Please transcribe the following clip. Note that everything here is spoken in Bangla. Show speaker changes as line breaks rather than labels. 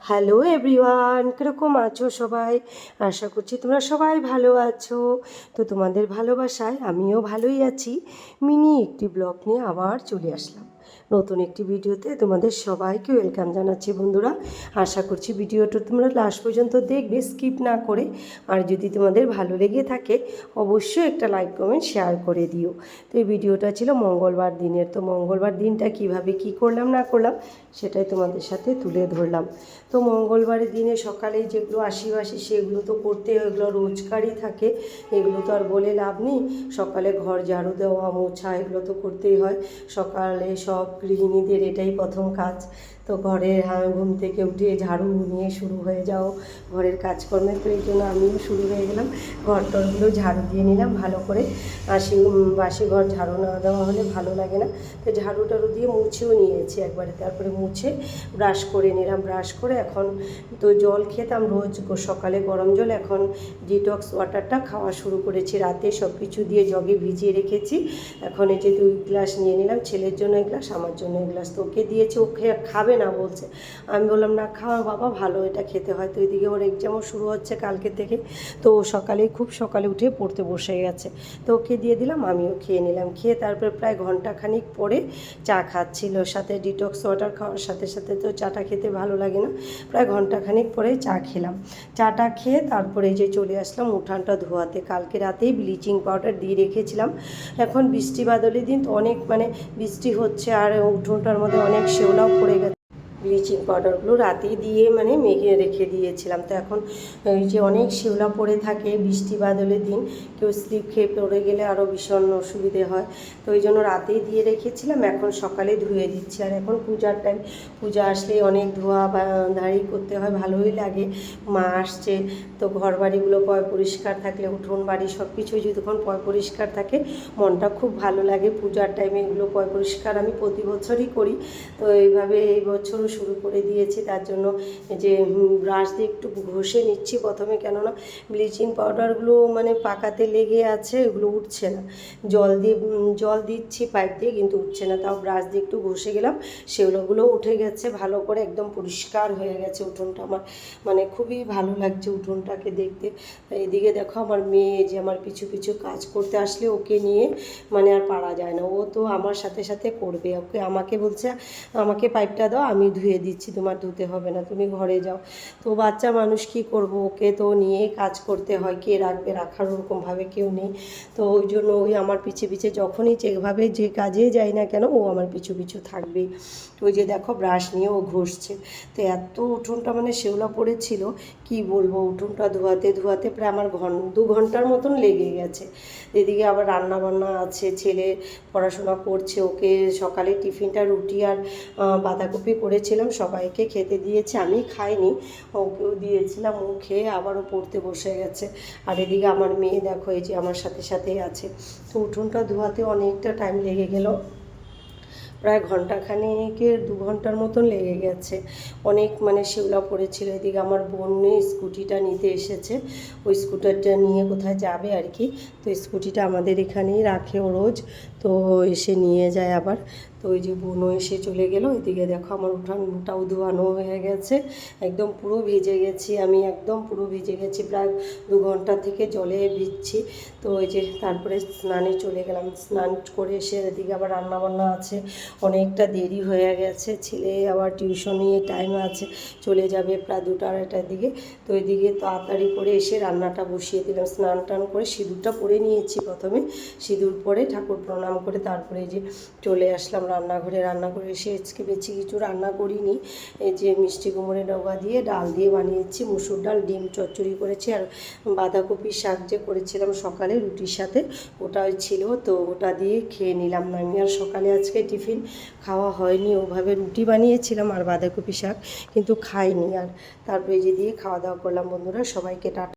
হ্যালো এভরিওয়ান, কীরকম আছো সবাই? আশা করছি তোমরা সবাই ভালো আছো। তো তোমাদের ভালোবাসায় আমিও ভালোই আছি। মিনি একটি ব্লগ নিয়ে আবার চলে আসলাম নতুন একটি ভিডিওতে। তোমাদের সবাইকে ওয়েলকাম জানাচ্ছি বন্ধুরা। আশা করছি ভিডিওটা তোমরা লাস্ট পর্যন্ত দেখবে, স্কিপ না করে। আর যদি তোমাদের ভালো লেগে থাকে অবশ্যই একটা লাইক কমেন্ট শেয়ার করে দিও। তো এই ভিডিওটা ছিল মঙ্গলবার দিনের। তো মঙ্গলবার দিনটা কিভাবে কি করলাম না করলাম সেটাই তোমাদের সাথে তুলে ধরলাম। তো মঙ্গলবারের দিনে সকালে যেগুলো আশিবাসি সেগুলো তো করতে, এগুলো রোজকারই থাকে, এগুলো তো আর বলে লাভ নেই। সকালে ঘর ঝাড়ু দেওয়া, মোছা, এগুলো তো করতেই হয়। সকালে সব গৃহিণীদের এটাই প্রথম কাজ। তো ঘরের ঘুম থেকে উঠে ঝাড়ু নিয়ে শুরু হয়ে যাও ঘরের কাজকর্মে। তো এই জন্য আমিও শুরু হয়ে গেলাম, ঘর টরগুলো ঝাড়ু দিয়ে নিলাম ভালো করে। বাসি ঘর ঝাড়ু না দেওয়া হলে ভালো লাগে না। তো ঝাড়ু টাড়ু দিয়ে মুছেও নিয়েছি একবারে। তারপরে মুছে ব্রাশ করে নিলাম। ব্রাশ করে এখন তো জল খেতাম রোজ সকালে গরম জল, এখন ডিটক্স ওয়াটারটা খাওয়া শুরু করেছি। রাতে সব কিছু দিয়ে জগে ভিজিয়ে রেখেছি। এখন এই যে 2 গ্লাস নিয়ে নিলাম, ছেলের জন্য 1 গ্লাস, আমার জন্য 1 গ্লাস। তো ওকে দিয়েছি, ও খাবে না বলছে। আমি বললাম না খাওয়া বাবা, ভালো, এটা খেতে হয়। তো এদিকে ওর এক্সামও শুরু হচ্ছে কালকে থেকে। তো ও খুব সকালে উঠে পড়তে বসে গেছে। তো ওকে দিয়ে দিলাম, আমিও খেয়ে নিলাম। খেয়ে তারপর প্রায় ঘন্টাখানিক পরে চা খাচ্ছিল। সাথে ডিটক্স ওয়াটার খাওয়ার সাথে সাথে তো চাটা খেতে ভালো লাগে না। প্রায় ঘন্টাখানিক পরে চা খেলাম। চাটা খেয়ে তারপরে যে চলে আসলাম উঠানটা ধোয়াতে। কালকে রাতেই ব্লিচিং পাউডার দিয়ে রেখেছিলাম। এখন বৃষ্টি বাদলের দিন তো অনেক বৃষ্টি হচ্ছে, আর উঠোনটার মধ্যে অনেক শেওলাও পড়ে গেছে। ব্লিচিং পাউডারগুলো রাতে দিয়ে মেখে রেখে দিয়েছিলাম। তো এখন ওই যে অনেক শিউলা পড়ে থাকে বৃষ্টি বাদলের দিন, কেউ স্লিপ খেয়ে পড়ে গেলে আরও ভীষণ অসুবিধে হয়। তো ওই জন্য রাতেই দিয়ে রেখেছিলাম, এখন সকালে ধুয়ে দিচ্ছি। আর এখন পূজার টাইম, পূজা আসলেই অনেক ধোয়া বা ধাড়ি করতে হয়, ভালোই লাগে। মা আসছে, তো ঘর বাড়িগুলো পরিষ্কার থাকলে, উঠোন বাড়ি সব কিছুই যতক্ষণ পরিষ্কার থাকে মনটা খুব ভালো লাগে। পূজার টাইমে এগুলো পরিষ্কার আমি প্রতি বছরই করি। তো এইভাবে এই বছরও শুরু করে দিয়েছি। তার জন্য যে ব্রাশ দিয়ে একটু ঘষে নিচ্ছি প্রথমে, কেননা ব্লিচিং পাউডারগুলো পাকাতে লেগে আছে, এগুলো উঠছে না। জল দিচ্ছি পাইপ দিয়ে, কিন্তু উঠছে না। তাও ব্রাশ দিয়ে একটু ঘষে গেলাম, সেগুলোগুলো উঠে গেছে ভালো করে, একদম পরিষ্কার হয়ে গেছে উঠোনটা। আমার খুবই ভালো লাগছে উঠোনটাকে দেখতে। এদিকে দেখো আমার মেয়ে যে আমার পিছু পিছু কাজ করতে আসলে ওকে নিয়ে আর পারা যায় না। ও তো আমার সাথে সাথে করবে। আমাকে বলছে আমাকে পাইপটা দাও, আমি ধুয়ে দিচ্ছি, তোমার ধুতে হবে না, তুমি ঘরে যাও। তো বাচ্চা মানুষ কি করব, ওকে তো নিয়ে কাজ করতে হয়, কে রাখবে, রাখার ওরকমভাবে কেউ নেই। তো ওই জন্য ওই আমার পিছে পিছে যখনই যেভাবে যে কাজে যাই না কেন ও আমার পিছু পিছু থাকবেই। তো ওই যে দেখো ব্রাশ নিয়ে ও ঘষছে। তো এত উঠোনটা শেওলা পড়েছিল কি বলবো, উঠোনটা ধোয়াতে ধোয়াতে প্রায় আমার 2 ঘন্টার মতন লেগে গেছে। এদিকে আবার রান্না বান্না আছে, ছেলে পড়াশোনা করছে, ওকে সকালে টিফিনটা রুটি আর বাঁধাকপি করেছিলাম, সবাইকে খেতে দিয়েছি, আমি খাইনি, ওকেও দিয়েছিলাম। ও খেয়ে আবারও পড়তে বসে গেছে। আর এদিকে আমার মেয়ে দেখো এই যে আমার সাথে সাথেই আছে। তো উঠোনটা ধোয়াতে অনেকটা টাইম লেগে গেল, প্রায় ঘন্টাখানেকের 2 ঘন্টার মতন লেগে গেছে। অনেক শিউলা পড়েছিল। এদিকে আমার বোন স্কুটিটা নিতে এসেছে, ওই স্কুটারটা নিয়ে কোথায় যাবে আর কি। তো স্কুটিটা আমাদের এখানেই রাখে ও রোজ, তো এসে নিয়ে যায় আবার। তো ওই যে বোনও এসে চলে গেল। এদিকে দেখো আমার উঠানটাও ধোয়ানো হয়ে গেছে, একদম পুরো ভিজে গেছি আমি, একদম পুরো ভিজে গেছি, প্রায় 2 ঘন্টা থেকে জলে ভিজছি। তো ওই যে তারপরে স্নানে চলে গেলাম। স্নান করে এসে এদিকে আবার রান্নাবান্না আছে, অনেকটা দেরি হয়ে গেছে। ছেলে আবার টিউশনে টাইম আছে, চলে যাবে প্রায় 2টা 2:30টার দিকে। তো ওইদিকে তাড়াতাড়ি করে এসে রান্নাটা বসিয়ে দিলাম। স্নান টান করে সিঁদুরটা পরে নিয়েছি প্রথমে, সিঁদুর পরে ঠাকুর প্রণাম করে তারপরে যে চলে আসলাম রান্নাঘরে। রান্নাঘরে এসে আজকে বেশি কিছু রান্না করিনি, এই যে মিষ্টি কুমড়োর ডগা দিয়ে ডাল দিয়ে বানিয়েছি, মুসুর ডাল, ডিম চচ্চড়ি করেছি, আর বাঁধাকপির শাক যে করেছিলাম সকালে রুটির সাথে ওটাই ছিল, তো ওটা দিয়ে খেয়ে নিলাম। আমি আর সকালে আজকে টিফিন খাওয়া হয়নি, ওভাবে রুটি বানিয়েছিলাম আর বাঁধাকপি শাক, কিন্তু খাইনি। আর তারপরে যে দিয়ে খাওয়া দাওয়া করলাম। বন্ধুরা সবাইকে টাটা।